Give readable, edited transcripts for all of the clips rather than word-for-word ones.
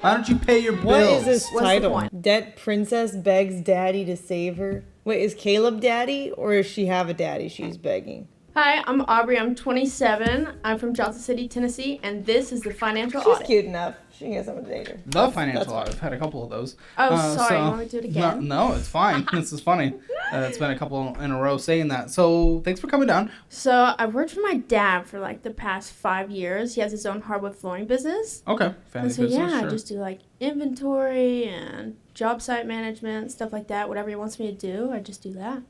Why don't you pay your bills? What is this What's the title? point? Debt princess begs daddy to save her. Wait, is Caleb daddy or does she have a daddy she's begging? Hi, I'm Aubrey. I'm 27. I'm from Johnson City, Tennessee, and this is the Financial She's Audit. cute enough. She can get someone to date her. The financial audit. I've had a couple of those. Oh, sorry. You want me to do it again? No, it's fine. This is funny. It's been a couple in a row saying that. So thanks for coming down. So I worked for my dad for like the past 5 years. He has his own hardwood flooring business. Okay. And Family so business, yeah, sure. I just do like inventory and job site management, stuff like that. Whatever he wants me to do, I just do that.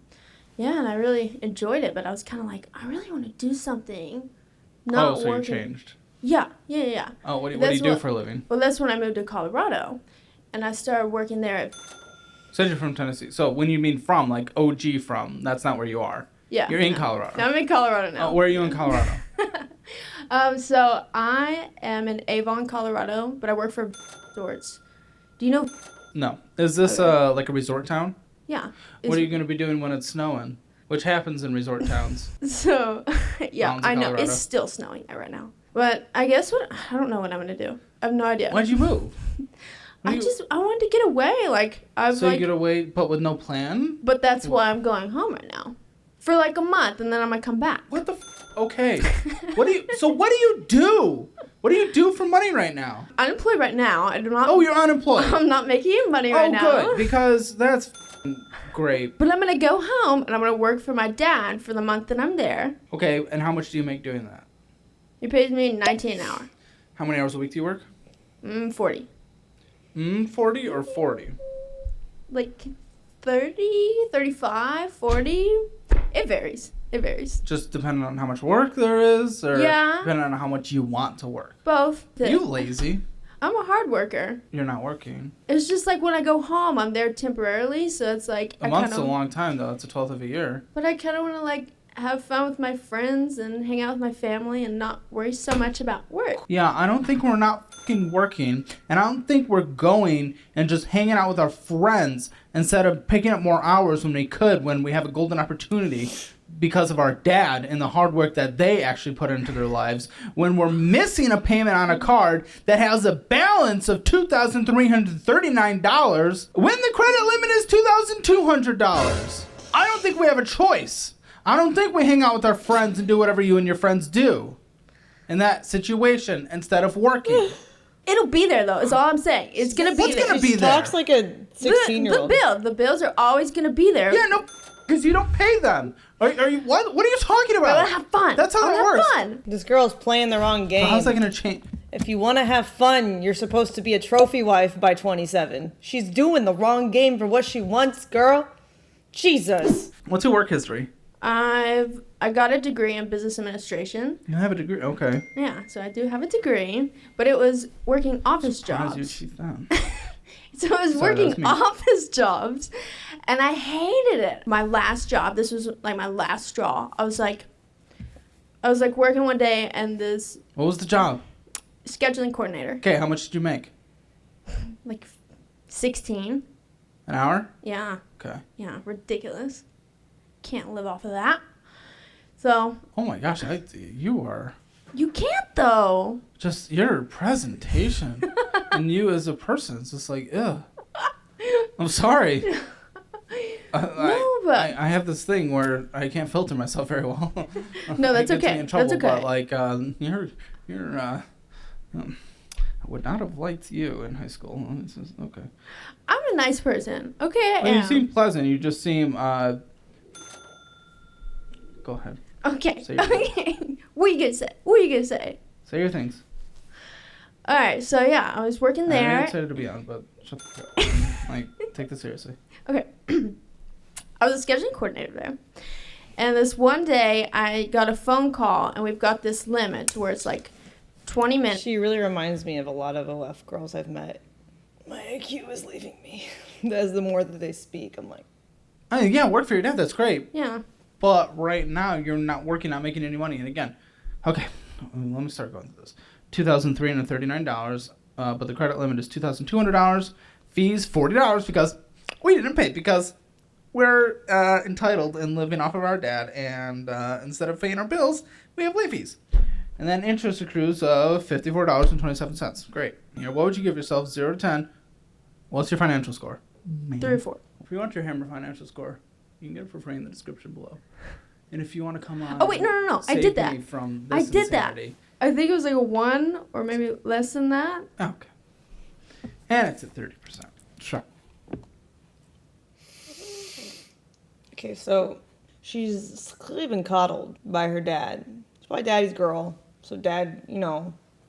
Yeah, and I really enjoyed it, but I was kind of like, I really want to do something. Not so working. you changed. Yeah. Oh, what do you do for a living? Well, that's when I moved to Colorado, and I started working there at. Said you're from Tennessee. So when you mean from, like OG from, that's not where you are. Yeah. You're in Colorado. Now I'm in Colorado now. Where are you in Colorado? So I am in Avon, Colorado, but I work for resorts. Do you know? No. Is this like a resort town? Yeah. What are you going to be doing when it's snowing? Which happens in resort towns. So, yeah, Mountains of I know. Colorado. It's still snowing there right now. But I guess I don't know what I'm going to do. I have no idea. Why'd you move? I wanted to get away. So you get away, but with no plan? But that's why I'm going home right now. For like a month, and then I'm going to come back. What the Okay. What do you do? What do you do for money right now? Unemployed right now. I do not. Oh, you're unemployed. I'm not making any money right now. Oh, good, because that's great. But I'm going to go home, and I'm going to work for my dad for the month that I'm there. Okay, and how much do you make doing that? He pays me $19 an hour. How many hours a week do you work? 40. 40 or 40? Like 30, 35, 40. It varies. Just depending on how much work there is, or Yeah. depending on how much you want to work? Both. You lazy. I'm a hard worker. You're not working. It's just like when I go home, I'm there temporarily, so it's like A month's a long time, though. It's a 12th of a year. But I kind of want to like have fun with my friends and hang out with my family and not worry so much about work. Yeah, I don't think we're not fucking working, and I don't think we're going and just hanging out with our friends instead of picking up more hours when we could, when we have a golden opportunity because of our dad and the hard work that they actually put into their lives, when we're missing a payment on a card that has a balance of $2,339 when the credit limit is $2,200. I don't think we have a choice. I don't think we hang out with our friends and do whatever you and your friends do in that situation instead of working. It'll be there though. Is all I'm saying. It's gonna be What's there. gonna be She there? talks like a 16-year-old. The bills are always gonna be there. Yeah, no, because you don't pay them. Are you what? What are you talking I about? wanna have fun. That's how I that wanna works. have fun. This girl's playing the wrong game. How's that gonna change? If you want to have fun, you're supposed to be a trophy wife by 27. She's doing the wrong game for what she wants, girl. Jesus. What's your work history? I got a degree in business administration. You have a degree, okay. Yeah, so I do have a degree, but it was working office How did you jobs. achieve that? So I was Sorry, that was working me. office jobs, and I hated it. My last job, this was like my last straw. I was like working one day, and this What was the job? scheduling coordinator, Okay, how much did you make? like 16. An hour? Yeah, Okay. yeah, ridiculous. Can't live off of that. So Oh my gosh, you are you can't though. just your presentation and you as a person. It's just like, ugh. I'm sorry. But I have this thing where I can't filter myself very well. No, that's It gets me okay. in trouble, That's okay. But like, I would not have liked you in high school. It's just, okay. I'm a nice person. Okay, I Well, you am. seem pleasant. You just seem. Go ahead. Okay. Say your things. Okay. What are you gonna say? Say your things. All right. So yeah, I was working I'm there. excited to be on, but shut the fuck up. Like, take this seriously. Okay. I was a scheduling coordinator there. And this one day, I got a phone call, and we've got this limit where it's like 20 minutes. She really reminds me of a lot of OF girls I've met. My IQ is leaving me. As the more that they speak, I'm like, I mean, yeah, work for your dad. That's great. Yeah. But right now, you're not working, not making any money. And again, okay, let me start going through this. $2,339, but the credit limit is $2,200. Fees, $40 because we didn't pay because we're entitled and living off of our dad. And instead of paying our bills, we have late fees. And then interest accrues of $54.27. Great. Here, what would you give yourself? 0 to 10. What's your financial score? 3 or 4. If you want your Hammer financial score, you can get it for free in the description below. And if you want to come on, Oh wait, no! I did that. From I this did insanity, that. I think it was like a 1 or maybe less than that. Okay. And it's at 30%. Sure. Okay, so she's clearly been coddled by her dad. She's probably daddy's girl. So dad,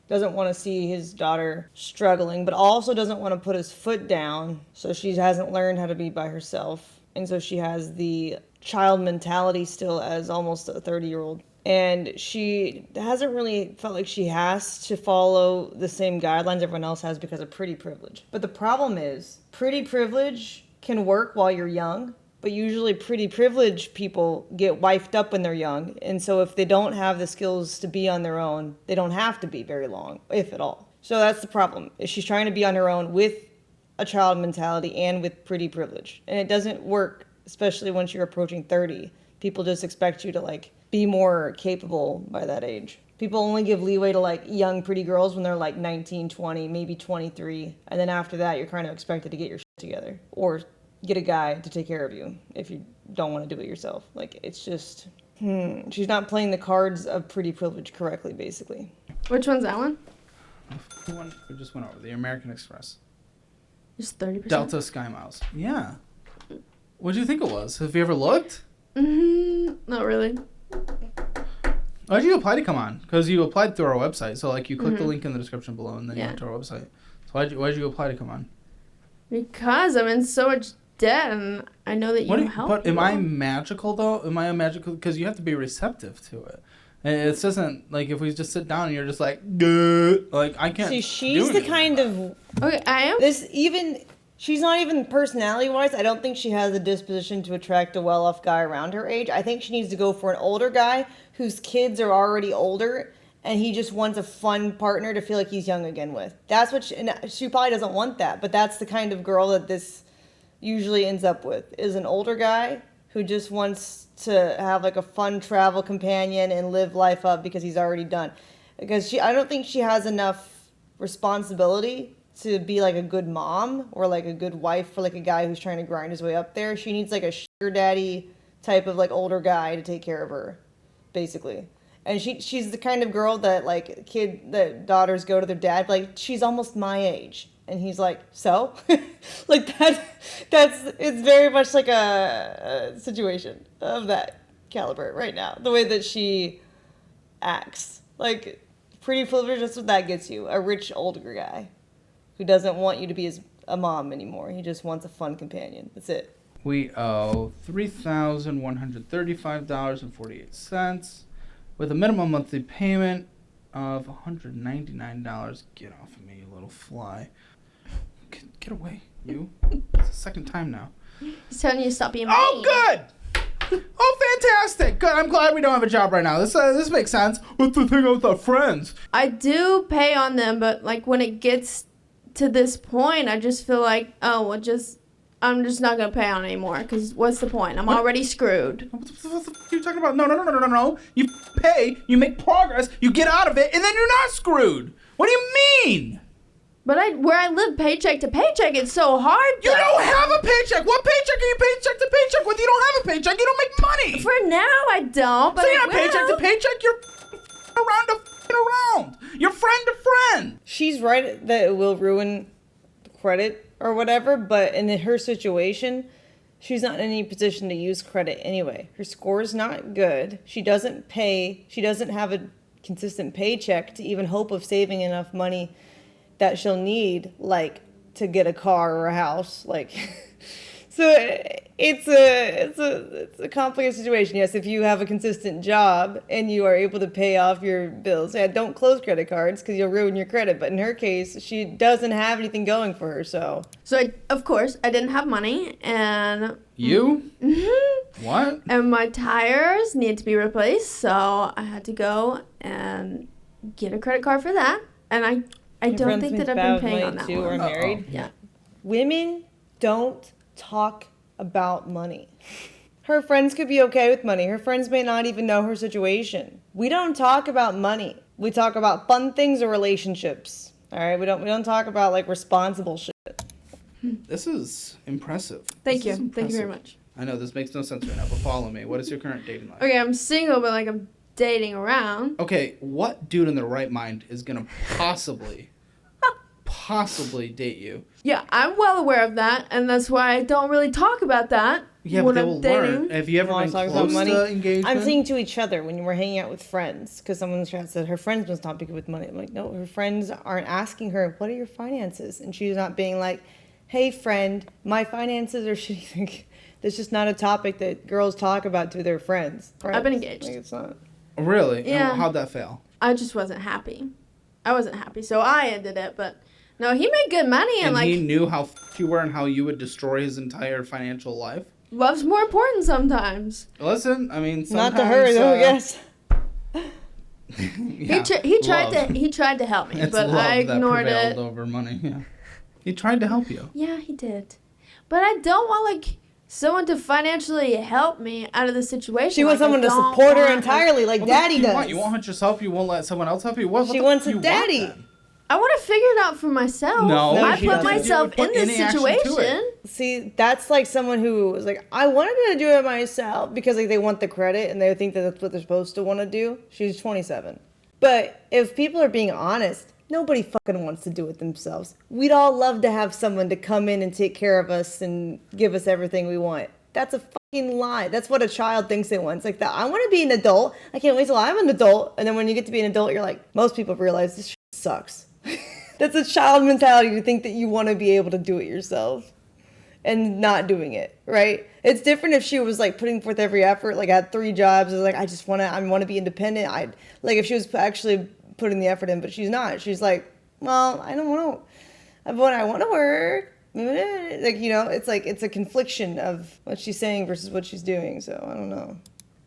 doesn't want to see his daughter struggling, but also doesn't want to put his foot down. So she hasn't learned how to be by herself. And so she has the child mentality still as almost a 30-year-old. And she hasn't really felt like she has to follow the same guidelines everyone else has because of pretty privilege. But the problem is, pretty privilege can work while you're young, but usually pretty privileged people get wifed up when they're young. And so if they don't have the skills to be on their own, they don't have to be very long, if at all. So that's the problem. Is she's trying to be on her own with a child mentality and with pretty privilege. And it doesn't work, especially once you're approaching 30. People just expect you to be more capable by that age. People only give leeway to young pretty girls when they're 19, 20, maybe 23. And then after that, you're kind of expected to get your shit together or get a guy to take care of you if you don't want to do it yourself. It's just, she's not playing the cards of pretty privilege correctly, basically. Which one's that one? We just went over the American Express. Just 30%? Delta Sky Miles. Yeah. What do you think it was? Have you ever looked? Not really. Why did you apply to come on? Because you applied through our website. So you click the link in the description below and then you went to our website. So why did you apply to come on? Because I'm in so much debt and I know that you help. But am I magical though? Am I a magical? Because you have to be receptive to it. And it doesn't if we just sit down and you're just good. I can't. See, she's the kind of. Okay, I am. She's not even personality-wise. I don't think she has the disposition to attract a well-off guy around her age. I think she needs to go for an older guy whose kids are already older, and he just wants a fun partner to feel like he's young again with. That's what she probably doesn't want that, but that's the kind of girl that this usually ends up with, is an older guy who just wants to have a fun travel companion and live life up because he's already done. Because I don't think she has enough responsibility to be a good mom or a good wife for a guy who's trying to grind his way up there. She needs a sugar daddy type of older guy to take care of her, basically. And she's the kind of girl that that daughters go to their dad she's almost my age, and he's so it's very much a situation of that caliber right now. The way that she acts, pretty privilege. That's what that gets you, a rich older guy who doesn't want you to be a mom anymore. He just wants a fun companion. That's it. We owe $3,135.48 with a minimum monthly payment of $199. Get off of me, you little fly. Get away, you. It's the second time now. He's telling you to stop being mean. Oh, good! Oh, fantastic! Good. I'm glad we don't have a job right now. This makes sense. What's the thing with our friends? I do pay on them, but when it gets to this point, I just feel I'm just not gonna pay on anymore. Because what's the point? I'm already screwed. What the fuck are you talking about? No. You pay, you make progress, you get out of it, and then you're not screwed. What do you mean? But where I live paycheck to paycheck, it's so hard. You don't have a paycheck. What paycheck are you paycheck to paycheck with? You don't have a paycheck. You don't make money. For now, I don't. But so you're not paycheck to paycheck. You're around. You're friend to friend. She's right that it will ruin credit or whatever, but in her situation, she's not in any position to use credit anyway. Her score's not good. She doesn't pay. She doesn't have a consistent paycheck to even hope of saving enough money that she'll need, to get a car or a house. So it's a complicated situation. Yes, if you have a consistent job and you are able to pay off your bills, don't close credit cards because you'll ruin your credit. But in her case, she doesn't have anything going for her. So of course, I didn't have money, and you? Mm-hmm. What? And my tires need to be replaced, so I had to go and get a credit card for that. And I don't think that I've been paying on that one. Or married. Yeah. Women don't talk about money. Her friends could be okay with money. Her friends may not even know her situation. We don't talk about money. We talk about fun things or relationships. All right, we don't talk about like responsible shit. This is impressive. Thank This is you. Thank you very impressive. much. I know this makes no sense right now, but follow me. What is your current dating life? Okay, I'm single, but like I'm dating around. Okay, what dude in their right mind is gonna possibly date you? Yeah, I'm well aware of that, and that's why I don't really talk about that Yeah, but when they I'm will dating. learn. Have you ever Wanna been talk about close money? to engagement? I'm saying to each other when we're hanging out with friends, because someone in the chat said her friends must not be good with money. I'm like, no, her friends aren't asking her, what are your finances? And she's not being like, hey, friend, my finances are shitty. That's just not a topic that girls talk about to their friends. I've been engaged. Like, it's not. Really? Yeah. And how'd that fail? I just wasn't happy. I wasn't happy, so I ended it. But no, he made good money, and like he knew how f- you were and how you would destroy his entire financial life? love's more important sometimes. Listen, I mean, Not sometimes... to her, though, yes. Yeah, He tried love. he tried to help me, It's but love I that ignored prevailed it. over money, yeah. He tried to help you. Yeah, he did. But I don't want like someone to financially help me out of the situation. She wants Like, I someone to don't support her want, entirely, like What daddy do you does. want? You won't hunt yourself? You won't let someone else help you? What She the wants fuck a do you want daddy. then? I want to figure it out for myself. No, I she put doesn't. myself You would in put this any action to it. situation. See, that's like someone who was like, I wanted to do it myself because like they want the credit and they think that that's what they're supposed to want to do. She's 27. But if people are being honest, nobody fucking wants to do it themselves. We'd all love to have someone to come in and take care of us and give us everything we want. That's a fucking lie. That's what a child thinks they want. It's like that. I want to be an adult. I can't wait till I'm an adult. And then when you get to be an adult, you're like, most people realize this shit sucks. That's a child mentality to think that you want to be able to do it yourself and not doing it, right? It's different if she was like putting forth every effort, like had 3 jobs, is like, I want to be independent. Like if she was actually putting the effort in, but she's not. She's like, well, I don't want to, but I want to work. Like, you know, it's like, it's a confliction of what she's saying versus what she's doing. So I don't know.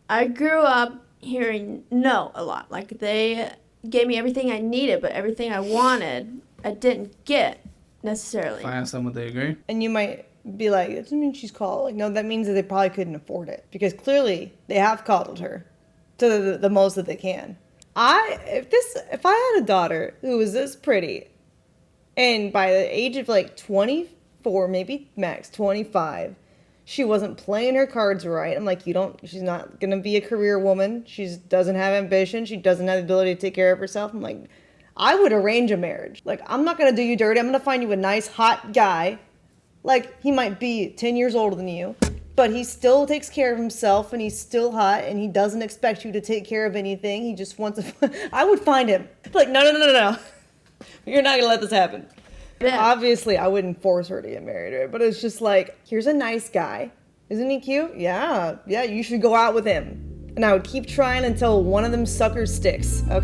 I grew up hearing no a lot. Like they gave me everything I needed, but everything I wanted, I didn't get necessarily. If I ask them, would they agree? And you might be like, that doesn't mean she's coddled. Like, no, that means that they probably couldn't afford it because clearly they have coddled her to the most that they can. If I had a daughter who was this pretty, and by the age of like 24, maybe max 25, she wasn't playing her cards right. I'm like, she's not gonna be a career woman. She doesn't have ambition. She doesn't have the ability to take care of herself. I'm like, I would arrange a marriage. Like, I'm not gonna do you dirty. I'm gonna find you a nice, hot guy. Like, he might be 10 years older than you, but he still takes care of himself and he's still hot and he doesn't expect you to take care of anything. He just wants I would find him. Like, no. You're not gonna let this happen. Yeah. Obviously, I wouldn't force her to get married, right? But it's just like, here's a nice guy. Isn't he cute? Yeah, you should go out with him. And I would keep trying until one of them suckers sticks, okay?